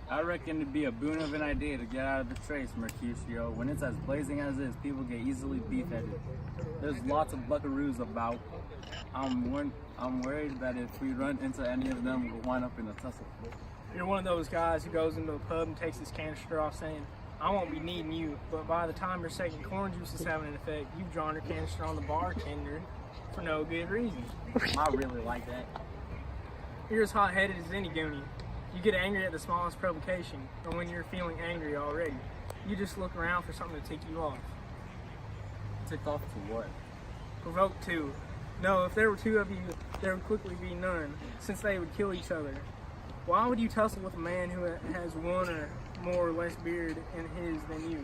I reckon it'd be a boon of an idea to get out of the trace, Mercutio. When it's as blazing as this, people get easily beef-headed. There's lots of buckaroos about. I'm worried that if we run into any of them, we'll wind up in a tussle. You're one of those guys who goes into a pub and takes his canister off saying, I won't be needing you, but by the time your second corn juice is having an effect, you've drawn your canister on the bartender for no good reason. I really like that. You're as hot-headed as any goonie. You get angry at the smallest provocation, or when you're feeling angry already. You just look around for something to tick you off. Ticked off to what? Provoke two. No, if there were two of you, there would quickly be none, since they would kill each other. Why would you tussle with a man who has one or more or less beard in his than you?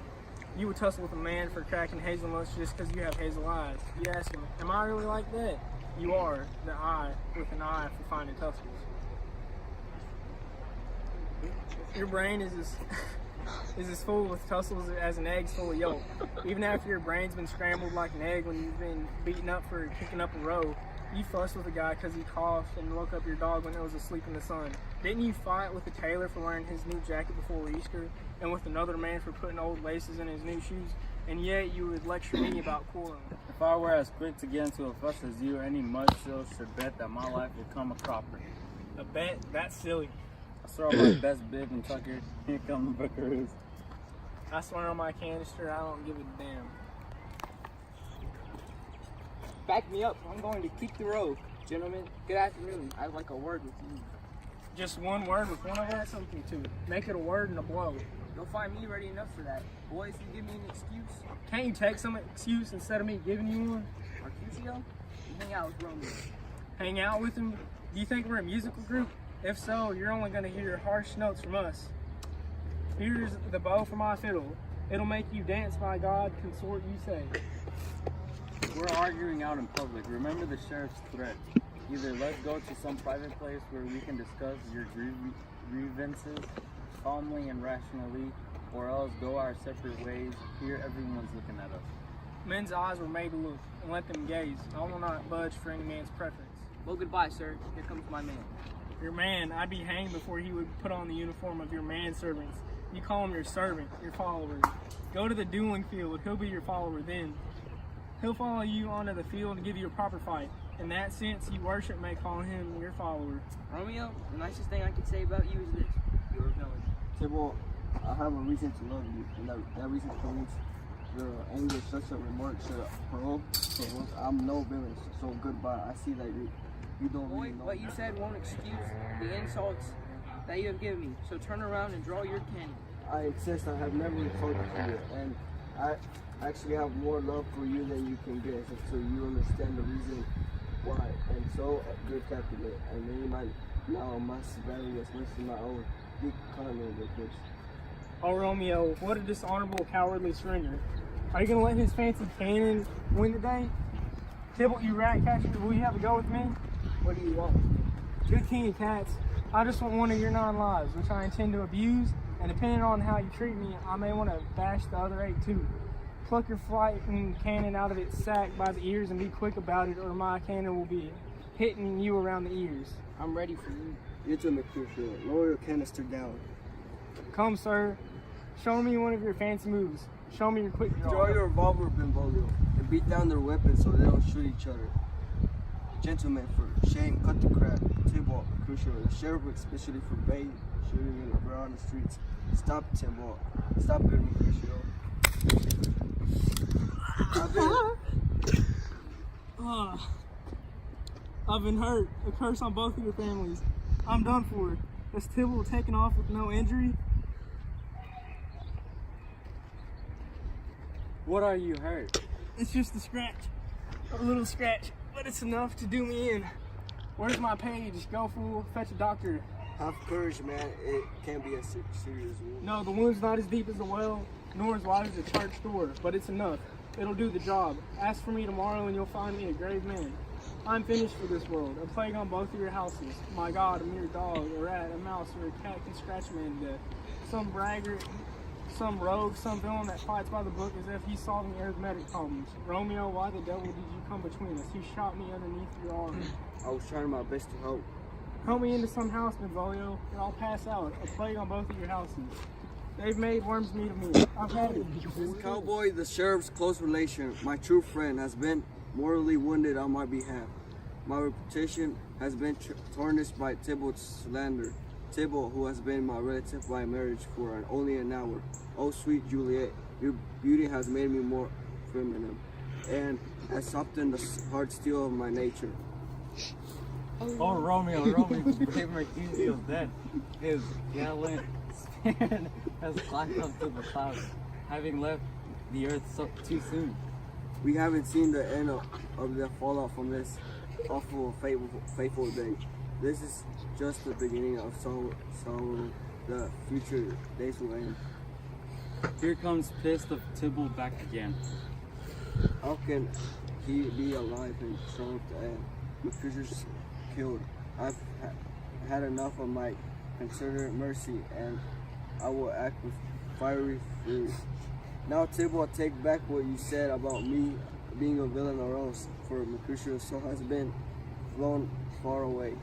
You would tussle with a man for cracking hazelnuts just because you have hazel eyes. You ask him, am I really like that? You are the eye with an eye for finding tussles. Your brain is as full with tussles as an egg's full of yolk. Even after your brain's been scrambled like an egg when you've been beaten up for kicking up a row, you fussed with a guy because he coughed and woke up your dog when it was asleep in the sun. Didn't you fight with the tailor for wearing his new jacket before Easter, and with another man for putting old laces in his new shoes? And yet you would lecture me about quarreling. If I were as quick to get into a fuss as you, any mudsill should bet that my life would come a cropper. A bet? That's silly. I throw my best bib and tucker. Here come the buckaroos. I swear on my canister, I don't give a damn. Back me up, I'm going to keep the road. Gentlemen, good afternoon. I'd like a word with you. Just one word with one of us, something to make it a word and a blow. You'll find me ready enough for that. Boys, you give me an excuse. Can't you take some excuse instead of me giving you one? Mercutio, you hang out with Romeo. Hang out with him? Do you think we're a musical group? If so, you're only going to hear harsh notes from us. Here's the bow for my fiddle. It'll make you dance, by God, consort, you say. We're arguing out in public. Remember the sheriff's threat. Either let's go to some private place where we can discuss your grievances calmly and rationally, or else go our separate ways. Here everyone's looking at us. Men's eyes were made to look, and let them gaze. I will not budge for any man's preference. Well, goodbye, sir. Here comes my man. Your man, I'd be hanged before he would put on the uniform of your manservants. You call him your servant, your follower. Go to the dueling field. He'll be your follower then. He'll follow you onto the field and give you a proper fight. In that sense, you worship may call him your follower. Romeo, the nicest thing I can say about you is this. You're a villain. Tibble, I have a reason to love you, and that reason proves your anger such a remark should provoke. I'm no villain, so goodbye. I see that you don't Boy, really know. what you said won't excuse the insults that you have given me, so turn around and draw your cannon. I insist. I have never insulted you, and I actually have more love for you than you can guess until you understand the reason why. And so, good captain, and then you might now must value as much as my own. Big comment with this. Oh, Romeo, what a dishonorable, cowardly surrender. Are you going to let his fancy cannon win today? Tybalt, you rat catcher, will you have a go with me? What do you want? Good king of cats, I just want one of your 9 lives, which I intend to abuse, and depending on how you treat me, I may want to bash the other 8 too. Pluck your fighting cannon out of its sack by the ears and be quick about it, or my cannon will be hitting you around the ears. I'm ready for you. You too, Mercutio. Lower your canister down. Come, sir. Show me one of your fancy moves. Show me your quick draw. Draw your revolver, Benvolio, and beat down their weapons so they don't shoot each other. Gentlemen, for shame, cut the crap. Tybalt, Mercutio, the sheriff especially forbade shooting in the ground on the streets. Stop, Tybalt. Stop, good Mercutio. I've been hurt. A curse on both of your families. I'm done for. Is Tybalt taken off with no injury? What are you hurt? It's just a scratch. A little scratch, but it's enough to do me in. Where's my page? Go, fool. Fetch a doctor. Have courage, man. It can't be a serious wound. No, the wound's not as deep as a well, nor as wide as a church door, but it's enough. It'll do the job. Ask for me tomorrow and you'll find me a grave man. I'm finished for this world. A plague on both of your houses. My God, a mere dog, a rat, a mouse, or a cat can scratch a man to death. Some braggart, some rogue, some villain that fights by the book as if he's solving arithmetic problems. Romeo, why the devil did you come between us? You shot me underneath your arm. I was trying my best to help. Call me into some house, Benvolio, and I'll pass out. A plague on both of your houses. They've made worms meat of me. I've had it. This cowboy, the sheriff's close relation, my true friend, has been mortally wounded on my behalf. My reputation has been tarnished by Thibault's slander. Thibault, who has been my relative by marriage for only an hour. Oh, sweet Juliet, your beauty has made me more feminine and has softened the hard steel of my nature. Oh, Romeo, brave Mercutio's dead. His gallant spirit has climbed up to the clouds, having left the earth too soon. We haven't seen the end of the fallout from this awful, fateful day. This is just the beginning of sorrow. The future days will end. Here comes Fist of Thibault back again. How can he be alive and triumphed and Mercutio's killed? I've had enough of my considerate mercy, and I will act with fiery fury. Now, Thibault, take back what you said about me being a villain or else, for Mercutio's soul has been flown far away,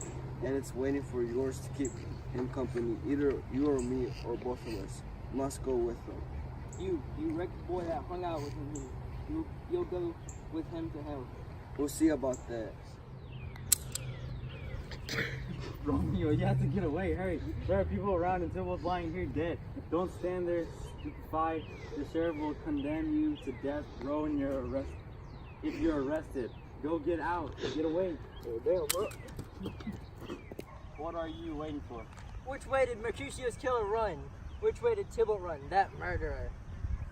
and it's waiting for yours to keep him company. Either you or me, or both of us, must go with him. You wrecked boy that hung out with him. You'll go with him to hell. We'll see about that. Romeo, you have to get away, hurry. There are people around and Thibault's lying here dead. Don't stand there stupefied. The sheriff will condemn you to death, bro, and if you're arrested. Go get out, get away. Oh, damn, bro. What are you waiting for? Which way did Mercutio's killer run? Which way did Thibault run, that murderer?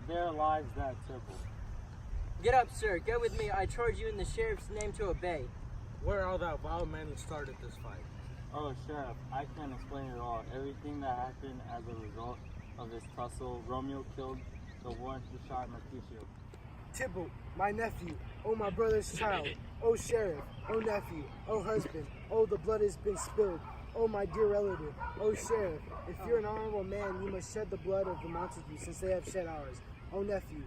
There lies that Thibault. Get up, sir. Go with me. I charge you in the sheriff's name to obey. Where are thou vile men who started this fight? Oh, Sheriff, I can't explain it all. Everything that happened as a result of this tussle, Romeo killed the one who shot Mercutio. Thibault, my nephew, oh my brother's child, oh sheriff, oh nephew, oh husband, oh the blood has been spilled, oh my dear relative, oh sheriff, if you're an honorable man, you must shed the blood of the Montague since they have shed ours. Oh nephew.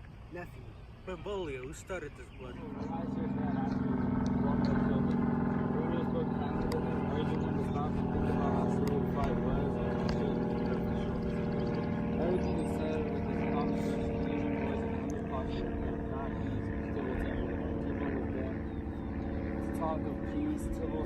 Benvolio, who started this blood? I said that after Romeo killed him. Romeo spoke kindly to him, urging him to stop and think about how serious the fight was and everything he said with his common sense pleasing voice and humble posture and not ease Thibault to everyone. Thibault was dead. Talk of peace, Thibault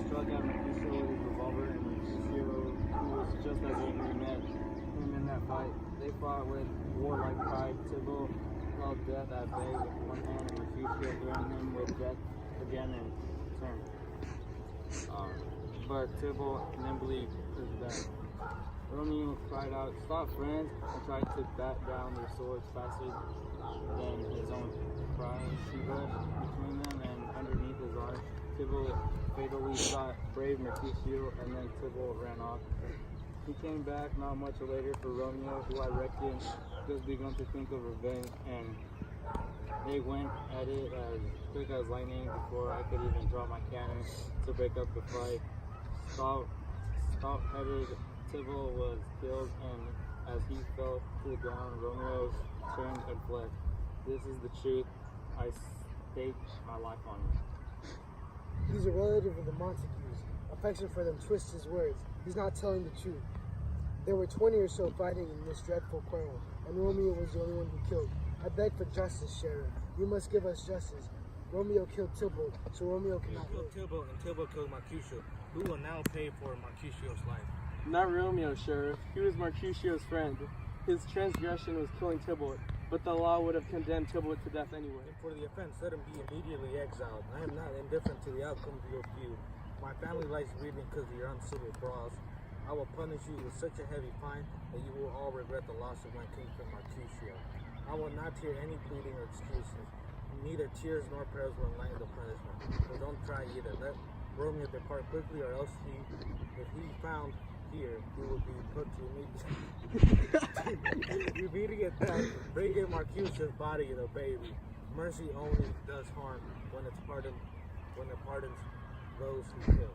struck at Mercutio with his revolver, and Mercutio, who was just as angry, met him in that fight. They fought with warlike pride. Thibault held death at bay with one hand, and Mercutio threatened him with death again in turn. But Thibault nimbly was back. Romeo cried out, "Stop, friends!" and tried to bat down their swords faster than his own cry. He rushed between them, and underneath his arm, Thibault fatally shot brave Mercutio, and then Thibault ran off. He came back not much later for Romeo, who I reckon just begun to think of revenge, and they went at it as quick as lightning before I could even draw my cannon to break up the fight. Stout-headed Thibault was killed, and as he fell to the ground, Romeo turned and fled. This is the truth. I stake my life on it. He's a relative of the Montagues. Affection for them twists his words. He's not telling the truth. There were 20 or so fighting in this dreadful quarrel, and Romeo was the only one who killed. I beg for justice, Sheriff. You must give us justice. Romeo killed Thibault, so Romeo cannot Killed live. Thibault, and Thibault killed Mercutio. Who will now pay for Mercutio's life? Not Romeo, Sheriff. He was Mercutio's friend. His transgression was killing Thibault, but the law would have condemned Thibault to death anyway. And for the offense, let him be immediately exiled. I am not indifferent to the outcome of your feud. My family lies grieving because of your uncivil brawls. I will punish you with such a heavy fine that you will all regret the loss of my kinsman Mercutio. I will not hear any pleading or excuses. Neither tears nor prayers will enlighten the punishment. So don't try either. Let Romeo depart quickly, or else if he found here, he will be put to immediate death. Bring in Mercutio's body and obey me. Mercy only does harm when it pardons those who kill.